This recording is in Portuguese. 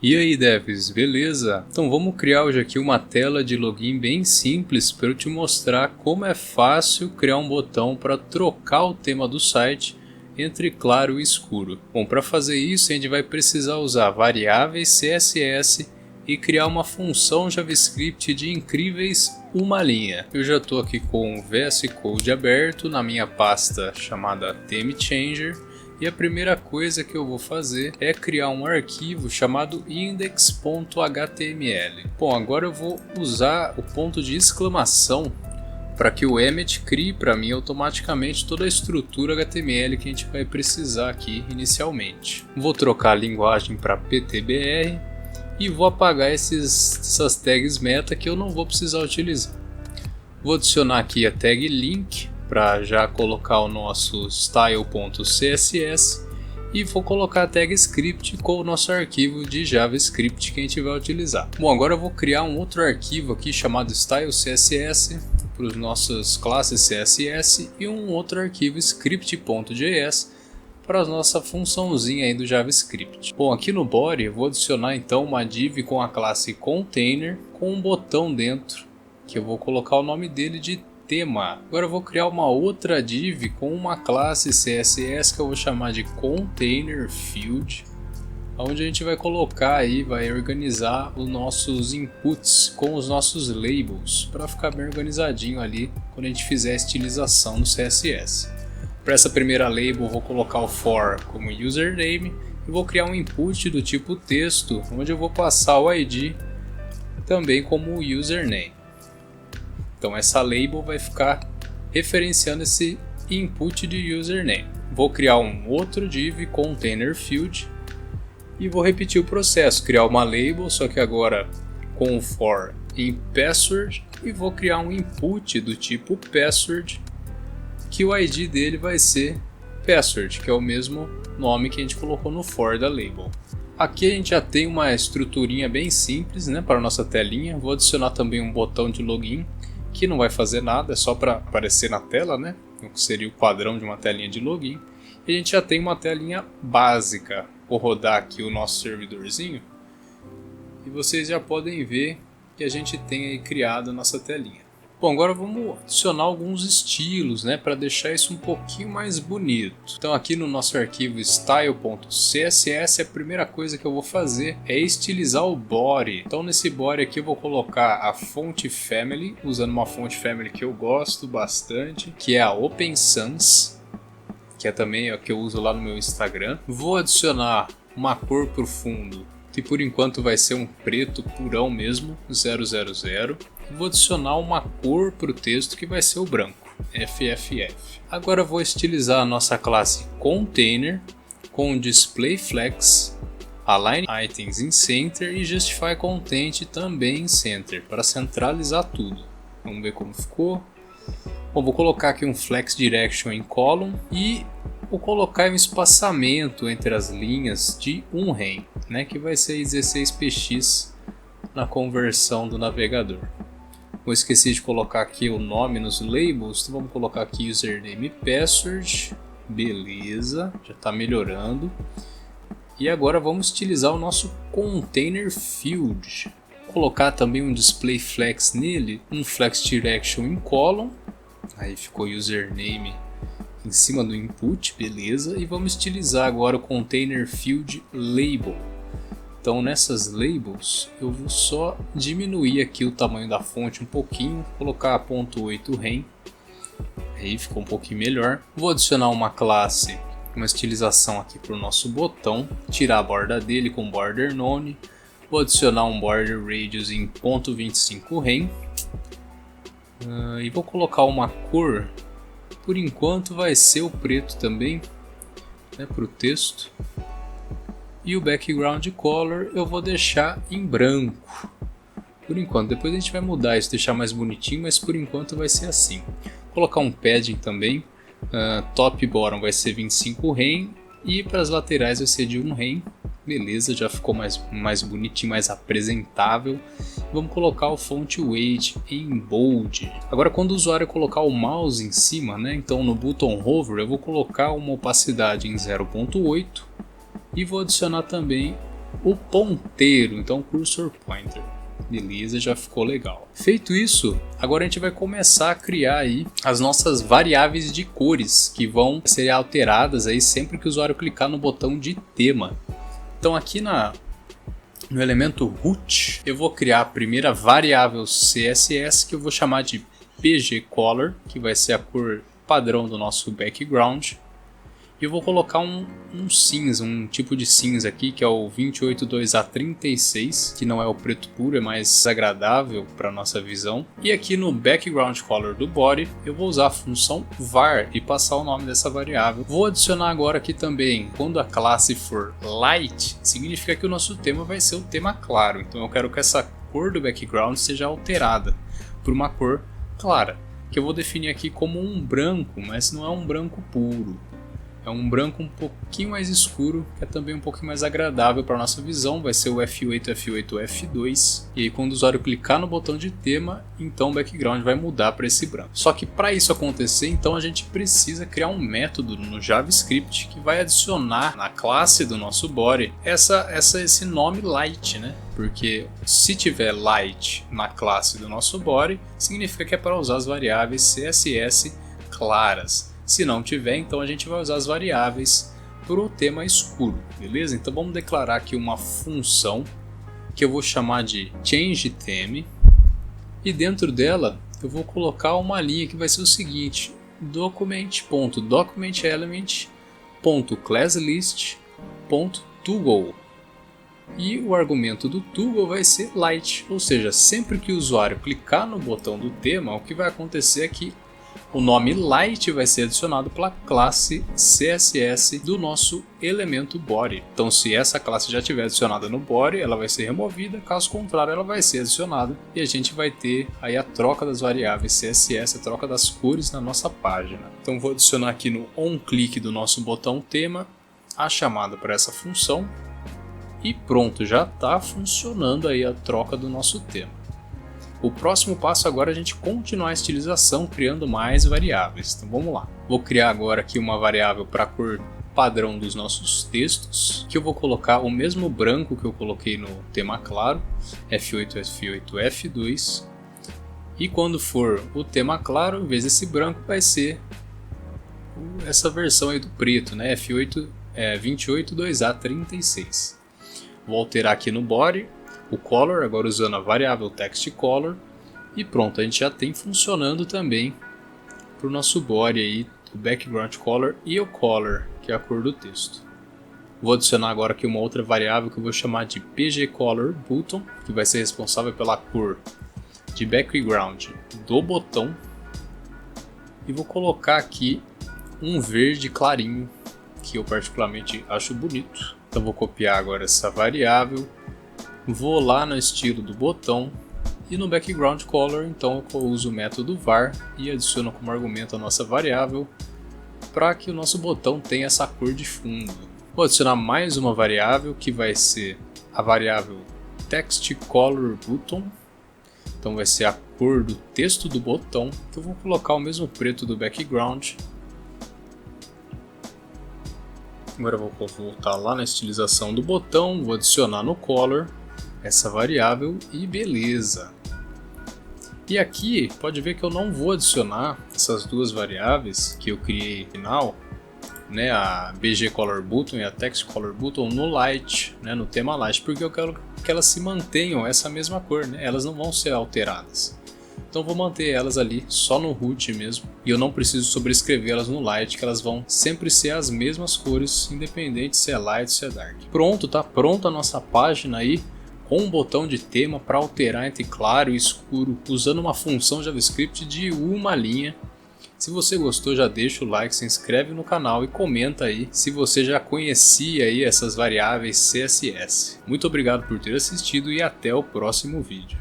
E aí devs, beleza? Então vamos criar hoje aqui uma tela de login bem simples para eu te mostrar como é fácil criar um botão para trocar o tema do site entre claro e escuro. Bom, para fazer isso a gente vai precisar usar variáveis CSS e criar uma função JavaScript de incríveis uma linha. Eu já estou aqui com o VS Code aberto na minha pasta chamada ThemeChanger. E a primeira coisa que eu vou fazer é criar um arquivo chamado index.html. Bom, agora eu vou usar o ponto de exclamação para que o Emmet crie para mim automaticamente toda a estrutura HTML que a gente vai precisar aqui inicialmente. Vou trocar a linguagem para PTBR e vou apagar essas tags meta que eu não vou precisar utilizar. Vou adicionar aqui a tag link para já colocar o nosso style.css e vou colocar a tag script com o nosso arquivo de JavaScript que a gente vai utilizar. Bom, agora eu vou criar um outro arquivo aqui chamado style.css para as nossas classes CSS e um outro arquivo script.js para a nossa funçãozinha aí do JavaScript. Bom, aqui no body eu vou adicionar então uma div com a classe container com um botão dentro que eu vou colocar o nome dele de tema. Agora eu vou criar uma outra div com uma classe CSS que eu vou chamar de container field, onde a gente vai colocar aí, vai organizar os nossos inputs com os nossos labels para ficar bem organizadinho ali quando a gente fizer a estilização no CSS. Para essa primeira label eu vou colocar o for como username e vou criar um input do tipo texto, onde eu vou passar o ID também como username. Então essa label vai ficar referenciando esse input de username. Vou criar um outro div container field e vou repetir o processo, criar uma label, só que agora com o for em password, e vou criar um input do tipo password, que o ID dele vai ser password, que é o mesmo nome que a gente colocou no for da label. Aqui a gente já tem uma estruturinha bem simples, né, para a nossa telinha. Vou adicionar também um botão de login, que não vai fazer nada, é só para aparecer na tela, né? O que seria o padrão de uma telinha de login. E a gente já tem uma telinha básica. Vou rodar aqui o nosso servidorzinho e vocês já podem ver que a gente tem aí criado a nossa telinha. Bom, agora vamos adicionar alguns estilos, né, para deixar isso um pouquinho mais bonito. Então aqui no nosso arquivo style.css, a primeira coisa que eu vou fazer é estilizar o body. Então nesse body aqui eu vou colocar a font family, usando uma font family que eu gosto bastante, que é a Open Sans, que é também a que eu uso lá no meu Instagram. Vou adicionar uma cor para o fundo, que por enquanto vai ser um preto purão mesmo, 000. Vou adicionar uma cor para o texto que vai ser o branco, FFF. Agora vou estilizar a nossa classe Container com Display Flex, Align Items em Center e Justify Content também em Center, para centralizar tudo. Vamos ver como ficou. Bom, vou colocar aqui um Flex Direction em Column e vou colocar um espaçamento entre as linhas de 1 rem, né, que vai ser 16px na conversão do navegador. Eu esqueci de colocar aqui o nome nos labels, então vamos colocar aqui username e password, beleza, já está melhorando. E agora vamos utilizar o nosso container field, colocar também um display flex nele, um flex direction em column, aí ficou username em cima do input, beleza, e vamos estilizar agora o container field label. Então nessas labels eu vou só diminuir aqui o tamanho da fonte um pouquinho, colocar 0.8 rem, aí ficou um pouquinho melhor. Vou adicionar uma classe, uma estilização aqui para o nosso botão, tirar a borda dele com border none, vou adicionar um border radius em 0.25 rem e vou colocar uma cor, por enquanto vai ser o preto também, né, para o texto. E o background color eu vou deixar em branco, por enquanto. Depois a gente vai mudar isso, deixar mais bonitinho, mas por enquanto vai ser assim. Vou colocar um padding também, top e bottom vai ser 25 rem e para as laterais vai ser de 1 rem. Beleza, já ficou mais bonitinho, mais apresentável. Vamos colocar o font weight em bold. Agora quando o usuário colocar o mouse em cima, né, então no button hover eu vou colocar uma opacidade em 0.8 e vou adicionar também o ponteiro, então cursor pointer. Beleza, já ficou legal. Feito isso, agora a gente vai começar a criar aí as nossas variáveis de cores que vão ser alteradas aí sempre que o usuário clicar no botão de tema. Então aqui no elemento root, eu vou criar a primeira variável CSS que eu vou chamar de pgcolor, que vai ser a cor padrão do nosso background. E eu vou colocar um cinza, um tipo de cinza aqui, que é o 282A36, que não é o preto puro, é mais agradável para nossa visão. E aqui no background color do body, eu vou usar a função var e passar o nome dessa variável. Vou adicionar agora aqui também, quando a classe for light, significa que o nosso tema vai ser o tema claro. Então eu quero que essa cor do background seja alterada por uma cor clara, que eu vou definir aqui como um branco, mas não é um branco puro. É um branco um pouquinho mais escuro, que é também um pouquinho mais agradável para a nossa visão. Vai ser o F8, F8, F2. E aí quando o usuário clicar no botão de tema, então o background vai mudar para esse branco. Só que para isso acontecer, então a gente precisa criar um método no JavaScript que vai adicionar na classe do nosso body esse nome light, né? Porque se tiver light na classe do nosso body, significa que é para usar as variáveis CSS claras. Se não tiver, então a gente vai usar as variáveis para o tema escuro, beleza? Então vamos declarar aqui uma função que eu vou chamar de changeTheme e dentro dela eu vou colocar uma linha que vai ser o seguinte: document.documentElement.classList.toggle e o argumento do toggle vai ser light, ou seja, sempre que o usuário clicar no botão do tema, o que vai acontecer é que o nome light vai ser adicionado pela classe CSS do nosso elemento body. Então, se essa classe já estiver adicionada no body, ela vai ser removida, caso contrário, ela vai ser adicionada e a gente vai ter aí a troca das variáveis CSS, a troca das cores na nossa página. Então, vou adicionar aqui no onClick do nosso botão tema a chamada para essa função e pronto, já está funcionando aí a troca do nosso tema. O próximo passo agora é a gente continuar a estilização criando mais variáveis. Então vamos lá. Vou criar agora aqui uma variável para a cor padrão dos nossos textos, que eu vou colocar o mesmo branco que eu coloquei no tema claro, F8, F8, F2. E quando for o tema claro, em vez desse branco vai ser essa versão aí do preto, né? F8, 282A36. Vou alterar aqui no body o color, agora usando a variável textColor, e pronto, a gente já tem funcionando também para o nosso body aí, o background color e o color, que é a cor do texto. Vou adicionar agora aqui uma outra variável que eu vou chamar de pgColorButton, que vai ser responsável pela cor de background do botão, e vou colocar aqui um verde clarinho, que eu particularmente acho bonito. Então vou copiar agora essa variável, vou lá no estilo do botão e no background color, então eu uso o método var e adiciono como argumento a nossa variável para que o nosso botão tenha essa cor de fundo. Vou adicionar mais uma variável que vai ser a variável textColorButton, então vai ser a cor do texto do botão, que eu vou colocar o mesmo preto do background. Agora eu vou voltar lá na estilização do botão, vou adicionar no color essa variável e beleza. E aqui pode ver que eu não vou adicionar essas duas variáveis que eu criei no final, né, a bgColorButton e a textColorButton no light, né, no tema light, porque eu quero que elas se mantenham essa mesma cor, né, elas não vão ser alteradas. Então vou manter elas ali só no root mesmo, e eu não preciso sobrescrevê-las no light, que elas vão sempre ser as mesmas cores, independente se é light ou se é dark. Pronto, tá pronta a nossa página aí, com um botão de tema para alterar entre claro e escuro, usando uma função JavaScript de uma linha. Se você gostou, já deixa o like, se inscreve no canal e comenta aí se você já conhecia aí essas variáveis CSS. Muito obrigado por ter assistido e até o próximo vídeo.